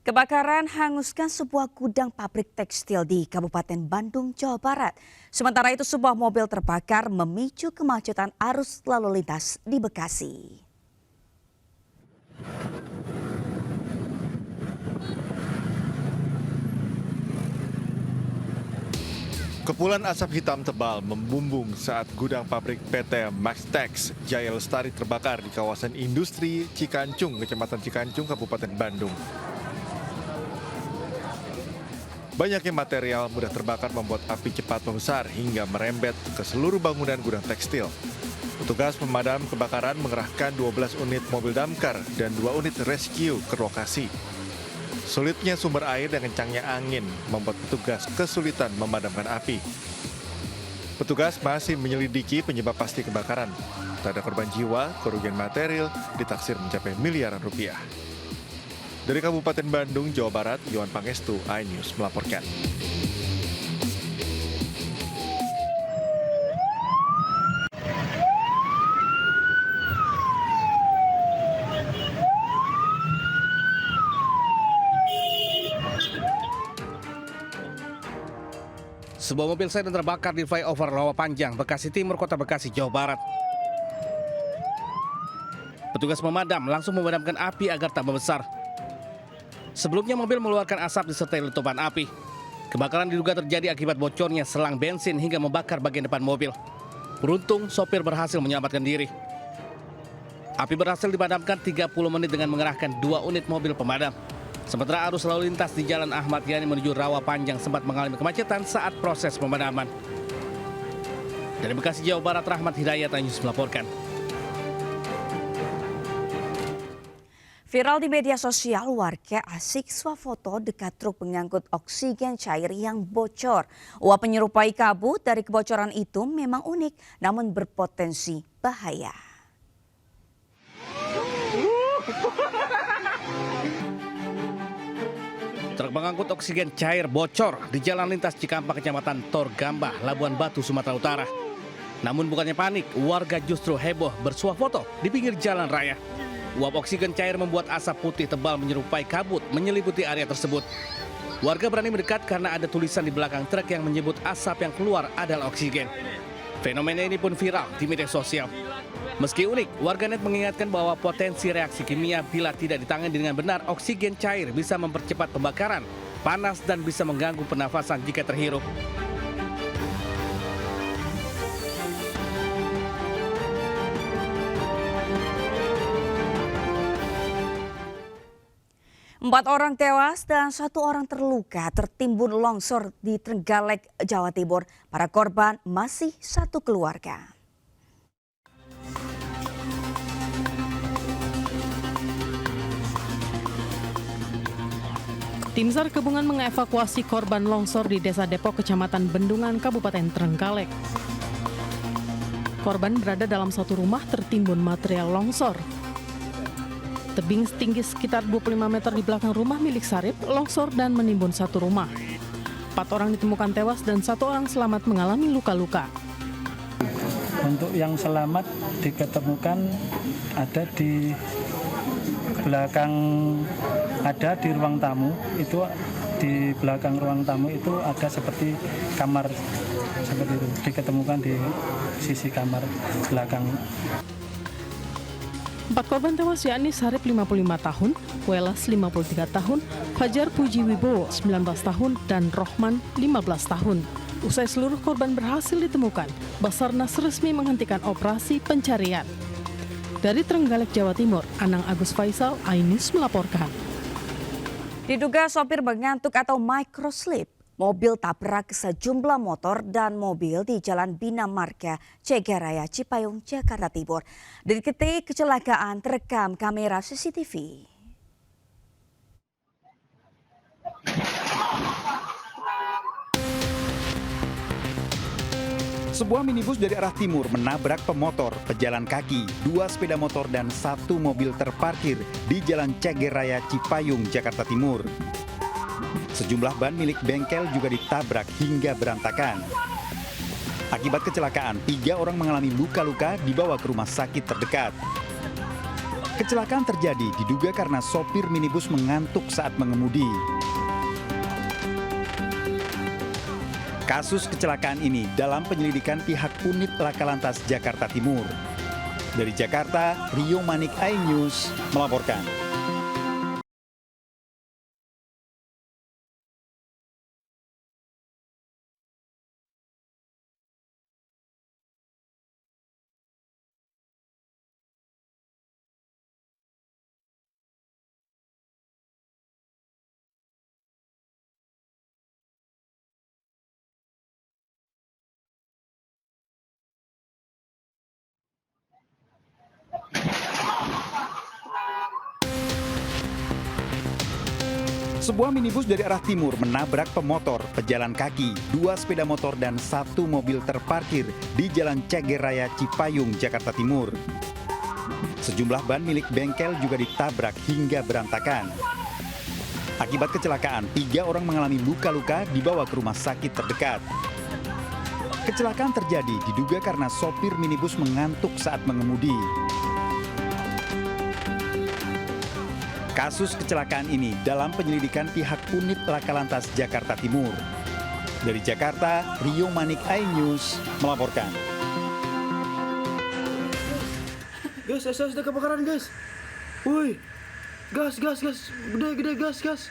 Kebakaran hanguskan sebuah gudang pabrik tekstil di Kabupaten Bandung, Jawa Barat. Sementara itu sebuah mobil terbakar memicu kemacetan arus lalu lintas di Bekasi. Kepulan asap hitam tebal membumbung saat gudang pabrik PT Maxtex Jaya Lestari terbakar di kawasan industri Cikancung, Kecamatan Cikancung, Kabupaten Bandung. Banyaknya material mudah terbakar membuat api cepat membesar hingga merembet ke seluruh bangunan gudang tekstil. Petugas pemadam kebakaran mengerahkan 12 unit mobil damkar dan 2 unit rescue ke lokasi. Sulitnya sumber air dan kencangnya angin membuat petugas kesulitan memadamkan api. Petugas masih menyelidiki penyebab pasti kebakaran. Tak ada korban jiwa, kerugian material ditaksir mencapai miliaran rupiah. Dari Kabupaten Bandung, Jawa Barat, Yohan Pangestu, iNews melaporkan. Sebuah mobil sedan terbakar di flyover Lawa Panjang, Bekasi Timur, Kota Bekasi, Jawa Barat. Petugas pemadam langsung memadamkan api agar tak membesar. Sebelumnya mobil mengeluarkan asap disertai letupan api. Kebakaran diduga terjadi akibat bocornya selang bensin hingga membakar bagian depan mobil. Beruntung sopir berhasil menyelamatkan diri. Api berhasil dipadamkan 30 menit dengan mengerahkan 2 unit mobil pemadam. Sementara arus lalu lintas di Jalan Ahmad Yani menuju Rawa Panjang sempat mengalami kemacetan saat proses pemadaman. Dari Bekasi, Jawa Barat, Rahmat Hidayat, iNews melaporkan. Viral di media sosial, warga asik swafoto dekat truk pengangkut oksigen cair yang bocor. Uap menyerupai kabut dari kebocoran itu memang unik, namun berpotensi bahaya. Truk pengangkut oksigen cair bocor di Jalan Lintas Cikampek, Kecamatan Torgambah, Labuan Batu, Sumatera Utara. Namun bukannya panik, warga justru heboh bersuah foto di pinggir jalan raya. Uap oksigen cair membuat asap putih tebal menyerupai kabut menyelimuti area tersebut. Warga berani mendekat karena ada tulisan di belakang truk yang menyebut asap yang keluar adalah oksigen. Fenomena ini pun viral di media sosial. Meski unik, warganet mengingatkan bahwa potensi reaksi kimia bila tidak ditangani dengan benar, oksigen cair bisa mempercepat pembakaran, panas dan bisa mengganggu pernafasan jika terhirup. Empat orang tewas dan 1 orang terluka tertimbun longsor di Trenggalek, Jawa Timur. Para korban masih satu keluarga. Tim SAR gabungan mengevakuasi korban longsor di Desa Depok, Kecamatan Bendungan, Kabupaten Trenggalek. Korban berada dalam satu rumah tertimbun material longsor. Tebing setinggi sekitar 25 meter di belakang rumah milik Sarip longsor dan menimbun satu rumah. 4 orang ditemukan tewas dan 1 orang selamat mengalami luka-luka. Untuk yang selamat diketemukan ada di belakang, ada di ruang tamu. Itu di belakang ruang tamu itu ada seperti kamar seperti itu, diketemukan di sisi kamar belakang. 4 korban tewas yakni Sarip 55 tahun, Welas 53 tahun, Fajar Puji Wibowo 19 tahun, dan Rohman 15 tahun. Usai seluruh korban berhasil ditemukan, Basarnas resmi menghentikan operasi pencarian. Dari Trenggalek, Jawa Timur, Anang Agus Faisal, iNews melaporkan. Diduga sopir mengantuk atau microslip, mobil tabrak sejumlah motor dan mobil di Jalan Bina Marga, Cegeraya, Cipayung, Jakarta Timur. Detik kecelakaan terekam kamera CCTV. Sebuah minibus dari arah timur menabrak pemotor, pejalan kaki, 2 sepeda motor dan 1 mobil terparkir di Jalan Cegeraya, Cipayung, Jakarta Timur. Sejumlah ban milik bengkel juga ditabrak hingga berantakan. Akibat kecelakaan, 3 orang mengalami luka-luka dibawa ke rumah sakit terdekat. Kecelakaan terjadi diduga karena sopir minibus mengantuk saat mengemudi. Kasus kecelakaan ini dalam penyelidikan pihak unit Laka Lantas Jakarta Timur. Dari Jakarta, Rio Manik, iNews melaporkan. Sebuah minibus dari arah timur menabrak pemotor, pejalan kaki, 2 sepeda motor dan 1 mobil terparkir di Jalan Ceger Raya Cipayung, Jakarta Timur. Sejumlah ban milik bengkel juga ditabrak hingga berantakan. Akibat kecelakaan, 3 orang mengalami luka-luka dibawa ke rumah sakit terdekat. Kecelakaan terjadi diduga karena sopir minibus mengantuk saat mengemudi. Kasus kecelakaan ini dalam penyelidikan pihak unit Laka Lantas Jakarta Timur. Dari Jakarta, Rio Manik, iNews melaporkan. Guys, ada kebakaran guys. Woi, gas, gede gas.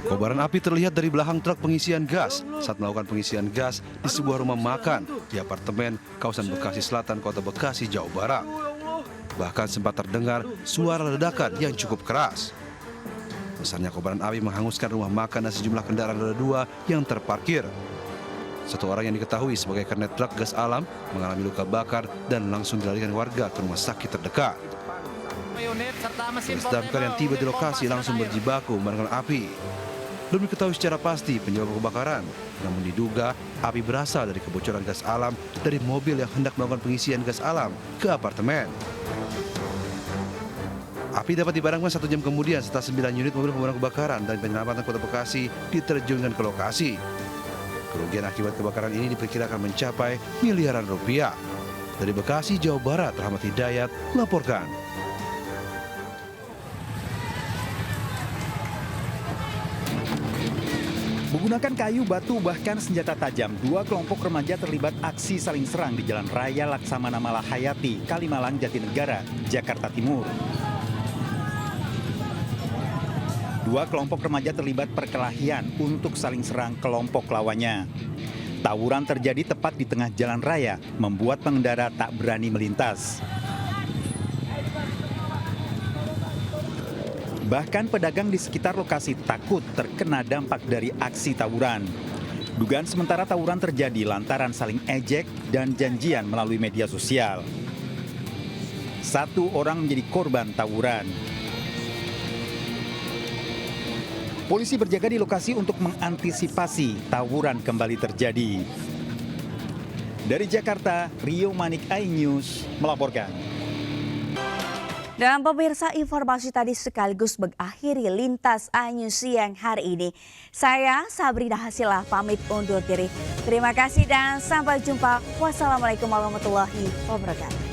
Kobaran api terlihat dari belakang truk pengisian gas saat melakukan pengisian gas di sebuah rumah makan di apartemen kawasan Bekasi Selatan, Kota Bekasi, Jawa Barat. Bahkan sempat terdengar suara ledakan yang cukup keras. Besarnya kobaran api menghanguskan rumah makan dan sejumlah kendaraan roda 2 yang terparkir. Satu orang yang diketahui sebagai kernet truk gas alam mengalami luka bakar dan langsung dilarikan warga ke rumah sakit terdekat. Petugas damkar yang tiba di lokasi langsung berjibaku memadamkan api. Belum diketahui secara pasti penyebab kebakaran, namun diduga api berasal dari kebocoran gas alam dari mobil yang hendak melakukan pengisian gas alam ke apartemen. Api dapat dipadamkan 1 jam kemudian setelah 9 unit mobil pemadam kebakaran dan penyelamatan Kota Bekasi diterjunkan ke lokasi. Kerugian akibat kebakaran ini diperkirakan mencapai miliaran rupiah. Dari Bekasi, Jawa Barat, Rahmat Hidayat melaporkan. Menggunakan kayu, batu, bahkan senjata tajam, 2 kelompok remaja terlibat aksi saling serang di Jalan Raya Laksamana Malahayati, Kalimalang, Jatinegara, Jakarta Timur. 2 kelompok remaja terlibat perkelahian untuk saling serang kelompok lawannya. Tawuran terjadi tepat di tengah jalan raya, membuat pengendara tak berani melintas. Bahkan pedagang di sekitar lokasi takut terkena dampak dari aksi tawuran. Dugaan sementara tawuran terjadi lantaran saling ejek dan janjian melalui media sosial. 1 orang menjadi korban tawuran. Polisi berjaga di lokasi untuk mengantisipasi tawuran kembali terjadi. Dari Jakarta, Rio Manik, iNews melaporkan. Dan pemirsa, informasi tadi sekaligus mengakhiri Lintas iNews siang hari ini. Saya Sabrina Hasilah pamit undur diri. Terima kasih dan sampai jumpa. Wassalamualaikum warahmatullahi wabarakatuh.